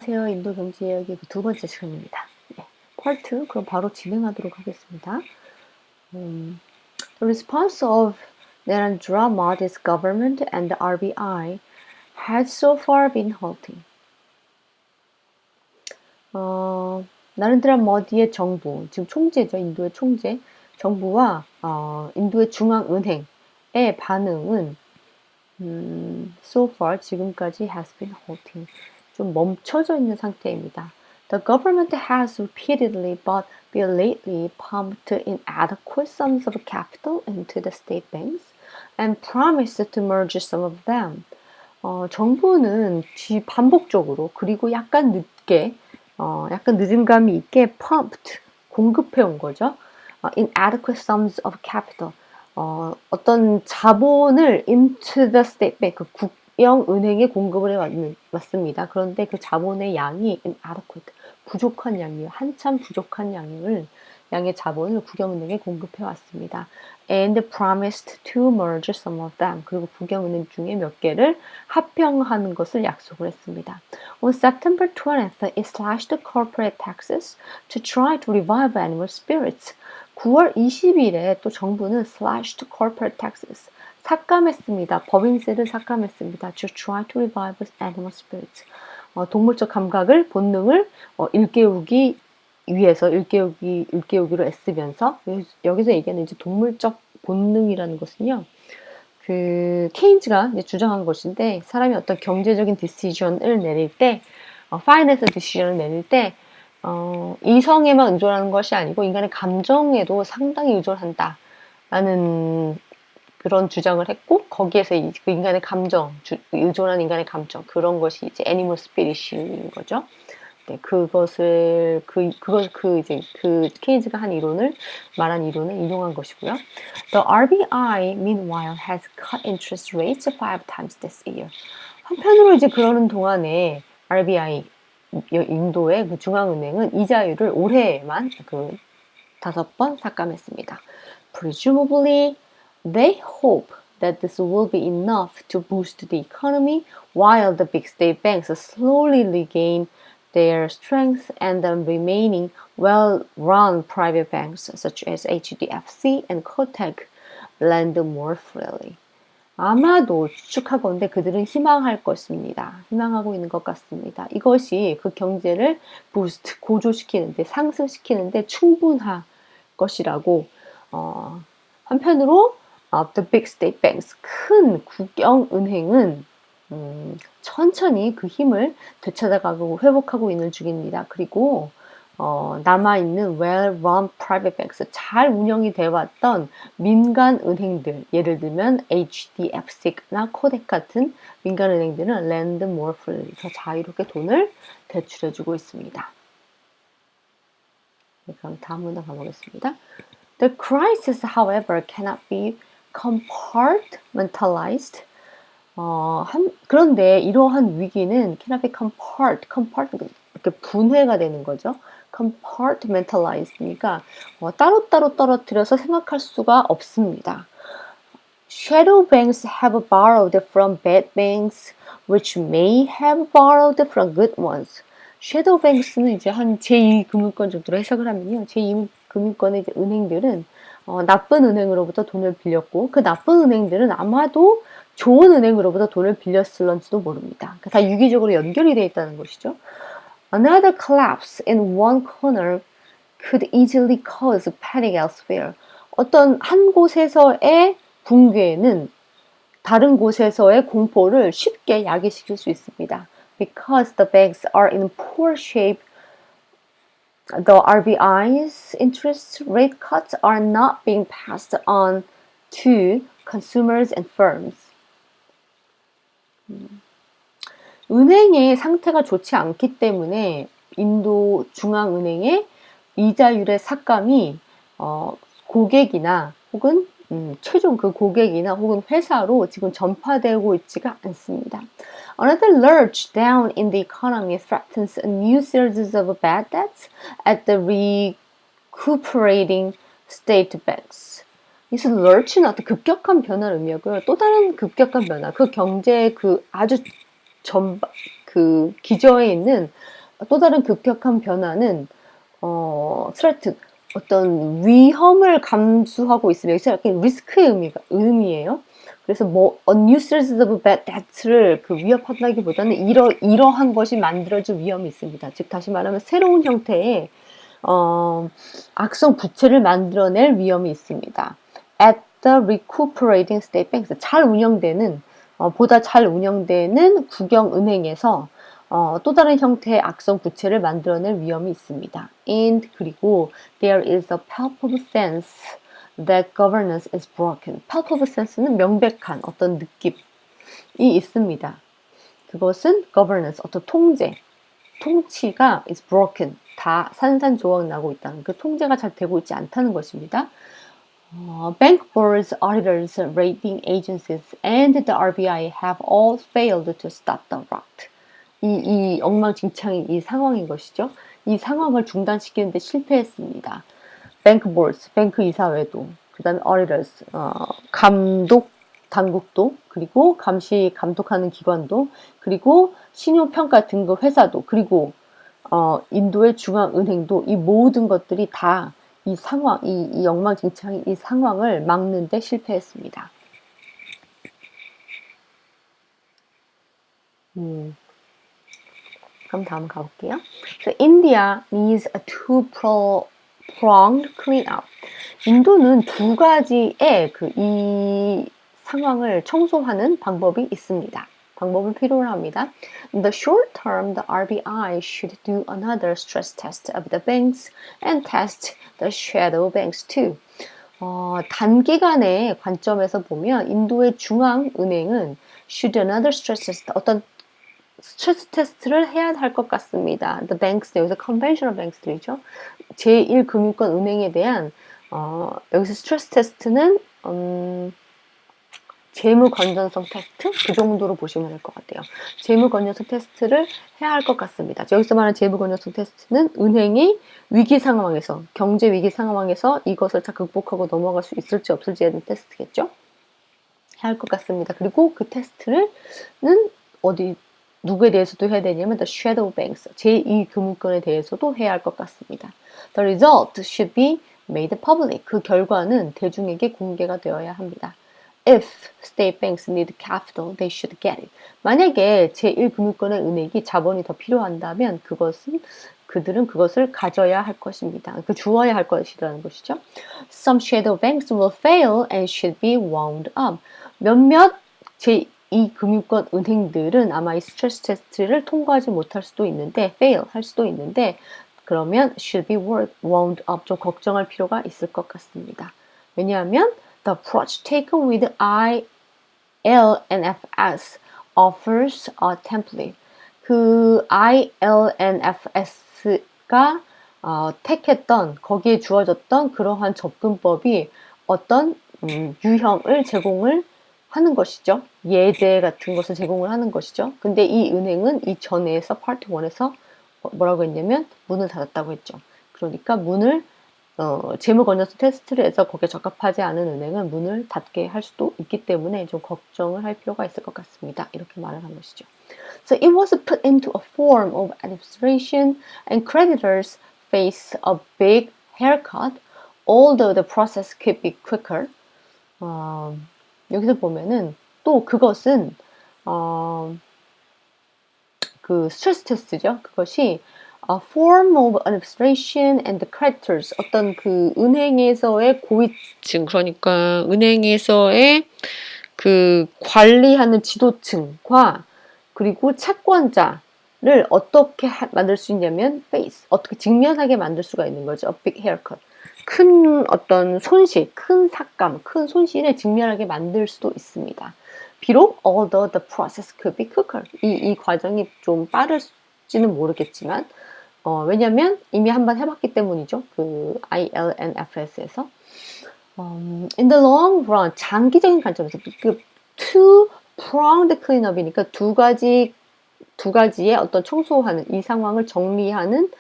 안녕하세요. 인도 경제 이야기 두 번째 시간입니다. 네, 파트 그럼 바로 진행하도록 하겠습니다. The response of Narendra Modi's government and the RBI has so far been halting. 나렌드라 모디의 정부, 지금 총재죠. 인도의 총재, 정부와 인도의 중앙은행의 반응은 so far 지금까지 has been halting. 좀 멈춰져 있는 상태입니다. The government has repeatedly but belatedly pumped inadequate sums of capital into the state banks and promised to merge some of them. 정부는 반복적으로 그리고 약간 늦게, 약간 늦음감이 있게 pumped, 공급해 온 거죠. inadequate sums of capital. 어떤 자본을 into the state bank, 그 국영은행에 공급을 해왔습니다. 그런데 그 자본의 양이 inadequate, 부족한 양이에요. 한참 부족한 양의 자본을 국영은행에 공급해 왔습니다. And promised to merge some of them. 그리고 국영은행 중에 몇 개를 합병하는 것을 약속을 했습니다. On September 20th, it slashed corporate taxes to try to revive animal spirits. 9월 20일에 또 정부는 slashed corporate taxes, 삭감했습니다. 법인세를 삭감했습니다. To try to revive animal spirits. 동물적 감각을, 본능을 일깨우기 위해서 일깨우기로 애쓰면서, 여기서 얘기하는 이제 동물적 본능이라는 것은요, 그 케인즈가 이제 주장한 것인데, 사람이 어떤 경제적인 디시전을 내릴 때, 파이낸스 디시전을 내릴 때 이성에만 의존하는 것이 아니고 인간의 감정에도 상당히 의존한다라는 그런 주장을 했고, 거기에서 그 인간의 감정, 의존한 인간의 감정, 그런 것이 이제 애니멀 스피릿인 거죠. 네, 그것을 이제 그 케인즈가 말한 이론을 인용한 것이고요. The RBI meanwhile has cut interest rates 5 times this year. 한편으로 이제 그러는 동안에 RBI 인도의 그 중앙은행은 이자율을 올해에만 5번 삭감했습니다. Presumably, they hope that this will be enough to boost the economy while the big state banks slowly regain their strength and the remaining well-run private banks such as HDFC and Kotak lend more freely. 아마도 추측하건대 그들은 희망할 것입니다. 희망하고 있는 것 같습니다. 이것이 그 경제를 부스트, 고조시키는데, 상승시키는데 충분할 것이라고. 한편으로 the big state banks, 큰 국영은행은 천천히 그 힘을 되찾아가고 회복하고 있는 중입니다. 그리고 남아있는 well-run private banks, 잘 운영이 되어왔던 민간 은행들, 예를 들면 HDFC나 코덱 같은 민간 은행들은 lend more freely, 더 자유롭게 돈을 대출해주고 있습니다. 네, 그럼 다음 문장 가보겠습니다. The crisis, however, cannot be compartmentalized. 그런데 이러한 위기는 cannot be 이렇게 분해가 되는 거죠. compartmentalized니까 따로따로 떨어뜨려서 생각할 수가 없습니다. Shadow banks have borrowed from bad banks, which may have borrowed from good ones. 섀도우 뱅크스는 이제 한 제2금융권 정도로 해석을 하면요. 제2금융권의 이제 은행들은 나쁜 은행으로부터 돈을 빌렸고, 그 나쁜 은행들은 아마도 좋은 은행으로부터 돈을 빌렸을런지도 모릅니다. 그러니까 다 유기적으로 연결이 되어 있다는 것이죠. Another collapse in one corner could easily cause panic elsewhere. 어떤 한 곳에서의 붕괴는 다른 곳에서의 공포를 쉽게 야기시킬 수 있습니다. Because the banks are in poor shape, the RBI's interest rate cuts are not being passed on to consumers and firms. 은행의 상태가 좋지 않기 때문에 인도 중앙은행의 이자율의 삭감이 고객이나 혹은 최종 그 고객이나 혹은 회사로 지금 전파되고 있지가 않습니다. Another lurch down in the economy threatens a new series of bad debts at the recuperating state banks. 이것은 lurch는 어떤 급격한 변화를 의미하고요. 또 다른 급격한 변화, 그 경제의 그 아주 그 기저에 있는 또 다른 급격한 변화는 threat, 어떤 위험을 감수하고 있으면 여기서 약간 리스크의 의미예요. 그래서 뭐 a new series of bad debts를 그 위협한다기보다는 이러한 것이 만들어질 위험이 있습니다. 즉 다시 말하면 새로운 형태의 악성 부채를 만들어낼 위험이 있습니다. At the recuperating state banks, 잘 운영되는 보다 잘 운영되는 국영은행에서 또 다른 형태의 악성 부채를 만들어낼 위험이 있습니다. And 그리고 there is a palpable sense that governance is broken. palpable sense는 명백한 어떤 느낌이 있습니다. 그것은 governance, 어떤 통치가 is broken, 다 산산조각 나고 있다는, 그 통제가 잘 되고 있지 않다는 것입니다. Bank boards, auditors, rating agencies, and the RBI have all failed to stop the rot. 이 엉망진창인 이 상황인 것이죠. 이 상황을 중단시키는데 실패했습니다. Bank boards, 뱅크 이사회도, 그 다음에 auditors, 감독 당국도, 그리고 감독하는 기관도, 그리고 신용평가 등급 회사도, 그리고 인도의 중앙은행도, 이 모든 것들이 다 이 상황, 이 엉망진창인 이 상황을 막는데 실패했습니다. 그럼 다음 가볼게요. So India needs a two-pronged cleanup. 인도는 두 가지의 이 상황을 청소하는 방법이 있습니다. 방법을 필요로 합니다. In the short term, the RBI should do another stress test of the banks and test the shadow banks too. 단기간의 관점에서 보면 인도의 중앙은행은 should do another stress test, 어떤 스트레스 테스트를 해야 할 것 같습니다. The banks, 여기서 conventional banks들이죠. 제1금융권 은행에 대한 여기서 스트레스 테스트는 재무 건전성 테스트, 그 정도로 보시면 될 것 같아요. 재무 건전성 테스트를 해야 할 것 같습니다. 여기서 말하는 재무 건전성 테스트는 은행이 위기 상황에서, 경제 위기 상황에서 이것을 다 극복하고 넘어갈 수 있을지 없을지에 대한 테스트겠죠. 해야 할 것 같습니다. 그리고 그 테스트는 누구에 대해서도 해야 되냐면 the shadow banks, 제2금융권에 대해서도 해야 할 것 같습니다. The result should be made public. 그 결과는 대중에게 공개가 되어야 합니다. If state banks need capital, they should get it. 만약에 제1금융권의 은행이 자본이 더 필요한다면 그들은 그것을 가져야 할 것입니다. 주어야 할 것이라는 것이죠. Some shadow banks will fail and should be wound up. 몇몇 이 금융권 은행들은 아마 이 스트레스 테스트를 통과하지 못할 수도 있는데, fail 할 수도 있는데, 그러면 should be wound up, 좀 걱정할 필요가 있을 것 같습니다. 왜냐하면 the approach taken with ILNFS offers a template. 그 ILNFS가 택했던, 거기에 주어졌던 그러한 접근법이 어떤 유형을 제공을 하는 것이죠. 예제 같은 것을 제공을 하는 것이죠. 근데 이 은행은 이 전에서 파트 1에서 뭐라고 했냐면 문을 닫았다고 했죠. 그러니까 문을 재무 건전성 테스트를 해서 거기에 적합하지 않은 은행은 문을 닫게 할 수도 있기 때문에 좀 걱정을 할 필요가 있을 것 같습니다. 이렇게 말을 한 것이죠. So it was put into a form of administration and creditors face a big haircut, although the process could be quicker. 여기서 보면은 또 그것은 그 스트레스 테스트죠. 그것이 a form of administration and the creditors, 어떤 그 은행에서의 고위층, 그러니까 은행에서의 그 관리하는 지도층과 그리고 채권자를 어떻게 만들 수 있냐면 face, 어떻게 직면하게 만들 수가 있는 거죠. A big haircut. 큰 어떤 손실, 큰 삭감, 큰 손실을 직면하게 만들 수도 있습니다. 비록 although the process could be quicker, 이 과정이 좀 빠를지는 모르겠지만 왜냐면 이미 한번 해봤기 때문이죠. 그 ILNFS에서 in the long run, 장기적인 관점에서 그 two-pronged cleanup이니까 두 가지의 어떤 청소하는, 이 상황을 정리하는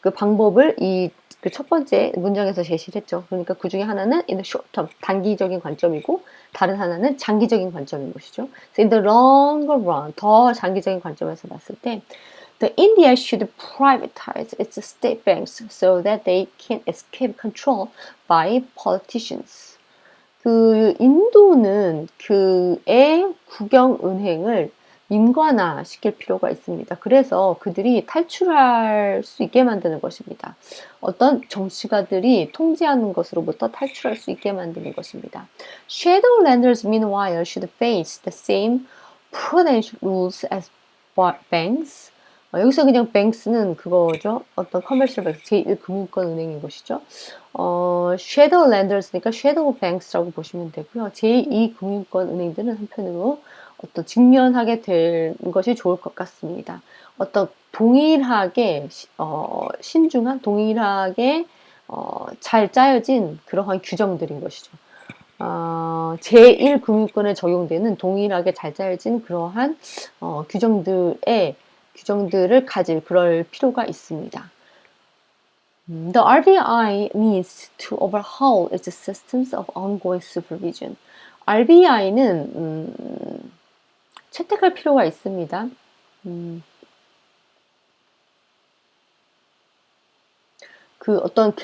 그 방법을 그 첫 번째 문장에서 제시를 했죠. 그러니까 그 중에 하나는 in the short term, 단기적인 관점이고, 다른 하나는 장기적인 관점인 것이죠. So in the longer run, 더 장기적인 관점에서 봤을 때 The India should privatize its state banks so that they can escape control by politicians. 그 인도는 그의 국영은행을 민관화 시킬 필요가 있습니다. 그래서 그들이 탈출할 수 있게 만드는 것입니다. 어떤 정치가들이 통제하는 것으로부터 탈출할 수 있게 만드는 것입니다. Shadow lenders meanwhile should face the same prudential rules as banks. 여기서 그냥 banks는 그거죠. 어떤 커머셜 뱅크, 제1금융권 은행인 것이죠. 섀도우 랜더스니까 섀도우 뱅크스라고 보시면 되고요. 제2금융권 은행들은 한편으로 어떤 직면하게 될 것이 좋을 것 같습니다. 어떤 동일하게 신중한 동일하게 잘 짜여진 그러한 규정들인 것이죠. 제1금융권에 적용되는 동일하게 잘 짜여진 그러한 규정들을 가질 그럴 필요가 있습니다. The RBI needs to overhaul its systems of ongoing supervision. RBI는 채택할 필요가 있습니다. 그 어떤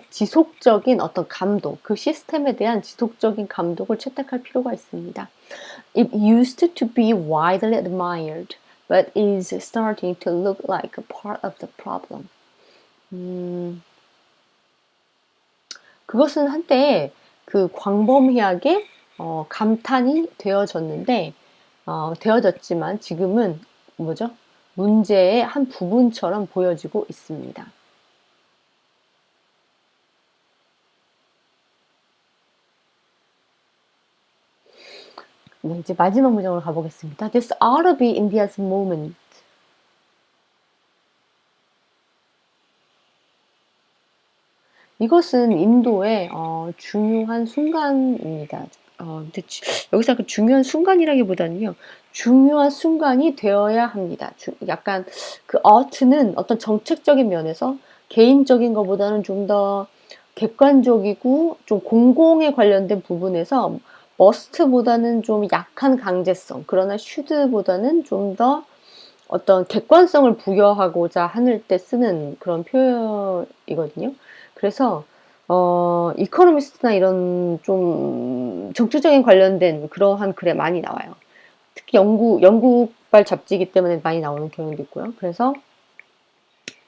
지속적인 어떤 감독, 그 시스템에 대한 지속적인 감독을 채택할 필요가 있습니다. It used to be widely admired, but is starting to look like a part of the problem. 그것은 한때 그 광범위하게 감탄이 되어졌지만 지금은 뭐죠? 문제의 한 부분처럼 보여지고 있습니다. 네, 이제 마지막 문장으로 가보겠습니다. This ought to be India's moment. 이것은 인도의 중요한 순간입니다. 근데 여기서 그 중요한 순간이라기보다는요, 중요한 순간이 되어야 합니다. 약간 그 ought는 어떤 정책적인 면에서 개인적인 것보다는 좀 더 객관적이고 좀 공공에 관련된 부분에서 must보다는 좀 약한 강제성, 그러나 should보다는 좀 더 어떤 객관성을 부여하고자 하는 때 쓰는 그런 표현이거든요. 그래서 이코노미스트나 이런 좀 정치적인 관련된 그러한 글에 많이 나와요. 특히 영국발 잡지이기 때문에 많이 나오는 경향도 있고요. 그래서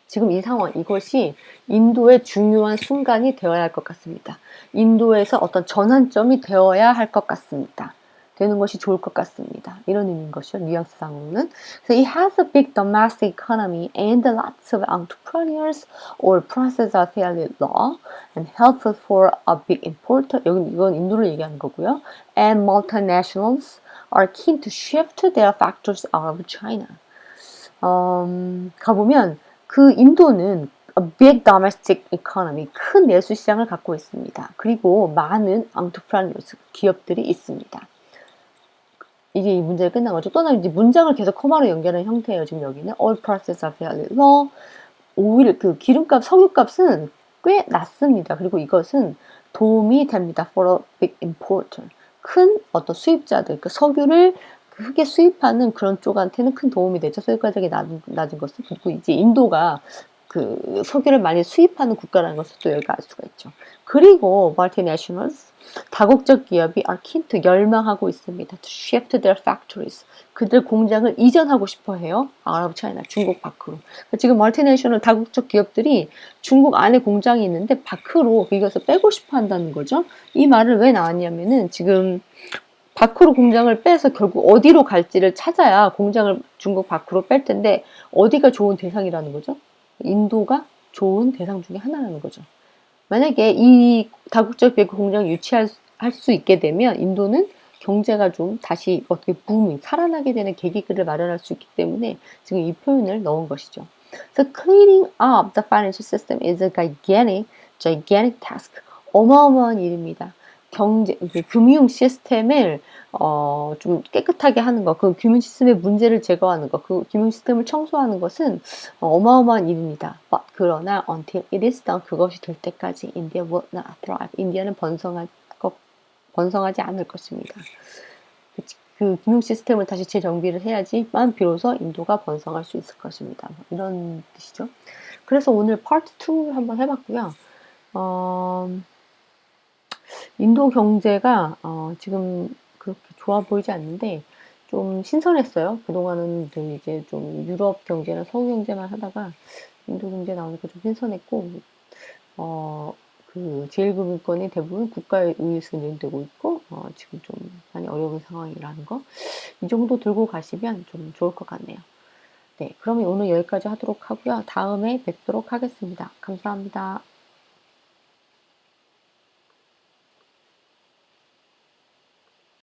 지금 이 상황, 이것이 인도의 중요한 순간이 되어야 할 것 같습니다. 인도에서 어떤 전환점이 되어야 할 것 같습니다. 되는 것이 좋을 것 같습니다. 이런 의미인 것이요. 뉘앙스상으로는. So it has a big domestic economy and lots of entrepreneurs or process are fairly low and helpful for a big importer. 이건 인도를 얘기하는 거고요. And multinationals are keen to shift their factories out of China. 가보면 그 인도는 a big domestic economy, 큰 내수 시장을 갖고 있습니다. 그리고 많은 entrepreneurs, 기업들이 있습니다. 이게 이 문제가 끝난 거죠. 또는 이제 문장을 계속 코마로 연결하는 형태예요. 지금 여기는 all prices are fairly low. 오일 그 기름값, 석유값은 꽤 낮습니다. 그리고 이것은 도움이 됩니다. for a big importer. 큰 어떤 수입자들, 그 석유를 크게 수입하는 그런 쪽한테는 큰 도움이 되죠. 석유 가격이 낮은 것은. 그리고 이제 인도가 그 석유를 많이 수입하는 국가라는 것을 또 여기가 알 수가 있죠. 그리고 multinationals, 다국적 기업이 are keen to 열망하고 있습니다. to shift their factories. 그들 공장을 이전하고 싶어 해요. 아랍 차이나 중국 밖으로. 지금 멀티내셔널 다국적 기업들이 중국 안에 공장이 있는데 밖으로 이것을 빼고 싶어 한다는 거죠. 이 말을 왜 나왔냐면은 지금 밖으로 공장을 빼서 결국 어디로 갈지를 찾아야 공장을 중국 밖으로 뺄 텐데 어디가 좋은 대상이라는 거죠? 인도가 좋은 대상 중에 하나라는 거죠. 만약에 이 다국적 기업 공장을 유치할 수 있게 되면 인도는 경제가 좀 다시 어떻게 살아나게 되는 계기를 마련할 수 있기 때문에 지금 이 표현을 넣은 것이죠. So cleaning up the financial system is a gigantic task. 어마어마한 일입니다. 금융 시스템을 좀 깨끗하게 하는 것, 그 금융 시스템의 문제를 제거하는 것, 그 금융 시스템을 청소하는 것은 어마어마한 일입니다. 그러나 until it is done, 그것이 될 때까지 India will not thrive. 인디아는 번성하지 않을 것입니다. 그 금융 시스템을 다시 재정비를 해야지만 비로소 인도가 번성할 수 있을 것입니다. 이런 뜻이죠. 그래서 오늘 파트 2 한번 해봤고요. 인도 경제가 지금 그렇게 좋아 보이지 않는데 좀 신선했어요. 그동안은 이제 좀 유럽 경제나 서구 경제만 하다가 인도 경제 나오니까 좀 신선했고, 그 제1금융권이 대부분 국가에 의해서 운영되고 있고, 지금 좀 많이 어려운 상황이라는 거, 이 정도 들고 가시면 좀 좋을 것 같네요. 네, 그러면 오늘 여기까지 하도록 하고요. 다음에 뵙도록 하겠습니다. 감사합니다.